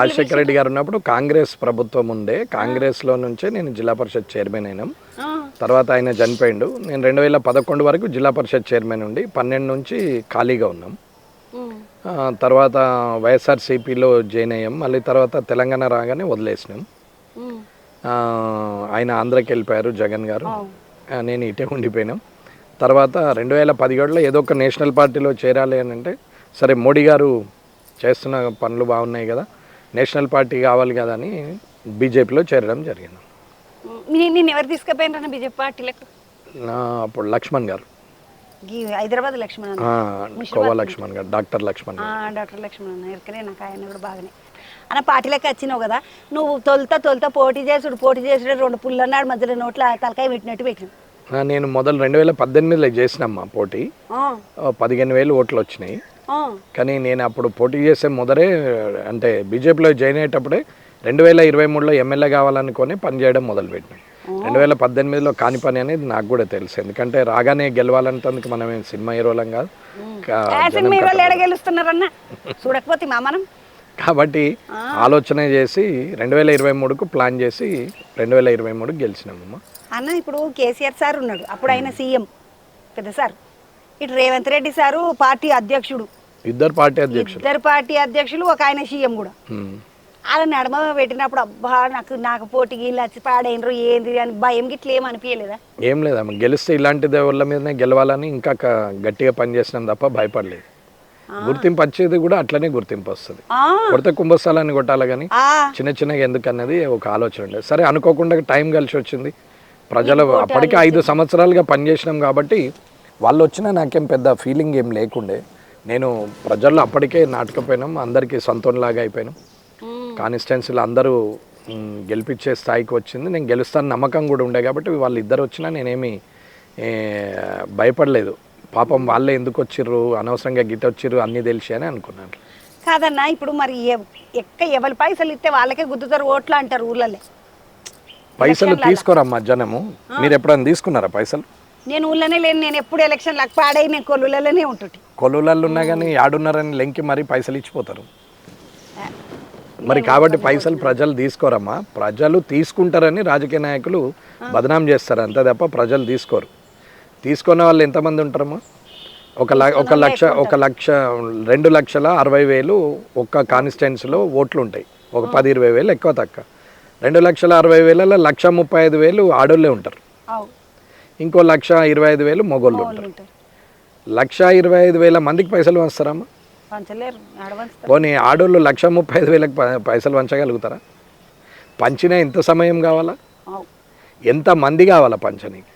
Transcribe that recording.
రాజశేఖర రెడ్డి గారు ఉన్నప్పుడు కాంగ్రెస్ ప్రభుత్వం ఉండే, కాంగ్రెస్లో నుంచే నేను జిల్లా పరిషత్ చైర్మన్ అయినాం. తర్వాత ఆయన చనిపోయిండు. నేను 2011 వరకు జిల్లా పరిషత్ చైర్మన్ ఉండి 12 నుంచి ఖాళీగా ఉన్నాం. తర్వాత వైఎస్ఆర్సీపీలో జాయిన్ అయ్యాం. మళ్ళీ తర్వాత తెలంగాణ రాగానే వదిలేసినాం. ఆయన ఆంధ్రాకి వెళ్ళిపోయారు జగన్ గారు, నేను ఇటే ఉండిపోయినాం. తర్వాత 2017లో ఏదో ఒక నేషనల్ పార్టీలో చేరాలి అని అంటే, సరే మోడీ గారు చేస్తున్న పనులు బాగున్నాయి కదా, నేషనల్ పార్టీ కావాలి కదా అని బీజేపీలో చేరడం జరిగింది. నేను ఎవరు తీసుకుపోయినారన్న బీజేపీ పార్టీలకు? అప్పుడు లక్ష్మణ్ గారు, హైదరాబాద్ లక్ష్మణ్, కోవా లక్ష్మణ్ గారు, డాక్టర్ లక్ష్మణ్ అన్న ఎరకనే నాకు ఆయన కూడా బాగానే అన్న పార్టీలకి వచ్చినావు కదా. నువ్వు తొలుత పోటీ చేసుడు 2 పుల్లన్నాడు మధ్యలో నోట్ల తలకాయ పెట్టినట్టు పెట్టినావు. నేను మొదలు 2018లో చేసినమ్మా పోటీ, 15,000 ఓట్లు వచ్చినాయి. కానీ నేను అప్పుడు పోటీ చేసే మొదలే అంటే బీజేపీలో జాయిన్ అయ్యేటప్పుడే 2023లో ఎమ్మెల్యే కావాలనుకొని పనిచేయడం మొదలుపెట్టినాం. 2018లో కాని పని అనేది నాకు కూడా తెలుసు, ఎందుకంటే రాగానే గెలవాలంటందుకు మనం సినిమా హీరోలం కాదు చూడకపోతే మనం. కాబట్టి ఆలోచన చేసి 2023కు ప్లాన్ చేసి 2023 గెలిచినామమ్మా. అన్న ఇప్పుడు కేసీఆర్ సార్ ఉన్నాడు, అప్పుడు ఆయన సీఎం పెద్ద సార్, ఇటు రేవంత్ రెడ్డి సారు పార్టీ అధ్యక్షుడు, ఇద్దరు పార్టీ అధ్యక్షులు, ఒక ఆయన సీఎం కూడా. అలా నడమ పెట్టినప్పుడు అబ్బా నాకు పోటీకి వీళ్ళు వచ్చి పాడైనరు ఏంది అని భయం గిట్ల ఏం అనిపించలేదా? ఏం లేదమ్మా, గెలిస్తే ఇలాంటి వాళ్ళ మీదనే గెలవాలని ఇంకా గట్టిగా పనిచేసినాం తప్ప భయపడలేదు. గుర్తింపు వచ్చేది కూడా అట్లనే గుర్తింపు వస్తుంది. కొడితే కుంభస్థలాన్ని కొట్టాలి కానీ చిన్న చిన్నగా ఎందుకు అన్నది ఒక ఆలోచన ఉండేది. సరే అనుకోకుండా టైం కలిసి వచ్చింది. ప్రజలు అప్పటికే 5 సంవత్సరాలుగా పనిచేసినాం కాబట్టి వాళ్ళు వచ్చినా నాకేం పెద్ద ఫీలింగ్ ఏం లేకుండే. నేను ప్రజల్లో అప్పటికే నాటకపోయినాం, అందరికీ సొంతంలాగా అయిపోయినాం. కాన్స్టిట్యున్సీలో అందరూ గెలిపించే స్థాయికి వచ్చింది. నేను గెలుస్తాను నమ్మకం కూడా ఉండే కాబట్టి వాళ్ళు ఇద్దరు వచ్చినా నేనేమి భయపడలేదు. పాపం వాళ్ళే ఎందుకు వచ్చిర్రు, అనవసరంగా గిట్ట వచ్చిర్రు అన్నీ తెలిసి అని అనుకున్నాను. కాదన్నా, ఇప్పుడు మరి ఎవరి పైసలు ఇస్తే వాళ్ళకే గుద్దుతారు ఓట్లు అంటారు ఊళ్ళలో. పైసలు తీసుకోరమ్మా జనము. మీరు ఎప్పుడైనా తీసుకున్నారా పైసలు? నేను ఊళ్ళోనే లేను, నేను ఎప్పుడు ఎలక్షన్ లక్ పాడై నేను కొలువులలోనే ఉంటుంది. కొలువులలో ఉన్నా కానీ ఆడున్నారని లెంకి మరి పైసలు ఇచ్చిపోతారు మరి. కాబట్టి పైసలు ప్రజలు తీసుకోరమ్మా. ప్రజలు తీసుకుంటారని రాజకీయ నాయకులు బదనాం చేస్తారు అంతే తప్ప ప్రజలు తీసుకోరు. తీసుకున్న వాళ్ళు ఎంతమంది ఉంటారమ్మా? 2,60,000 ఒక్క కాన్స్టిట్యున్సీలో ఓట్లు ఉంటాయి. ఒక 10-20 ఎక్కువ తక్కువ. 2,60,000లో 1,35,000 ఆడోళ్ళే ఉంటారు, ఇంకో 1,25,000 మగోళ్ళు ఉంటారు. 1,25,000 మందికి పైసలు వస్తారమ్మా? పోనీ ఆడోళ్ళు 1,35,000 పైసలు పంచగలుగుతారా? పంచినా ఎంత సమయం కావాలా, ఎంత మంది కావాలా పంచనీకి?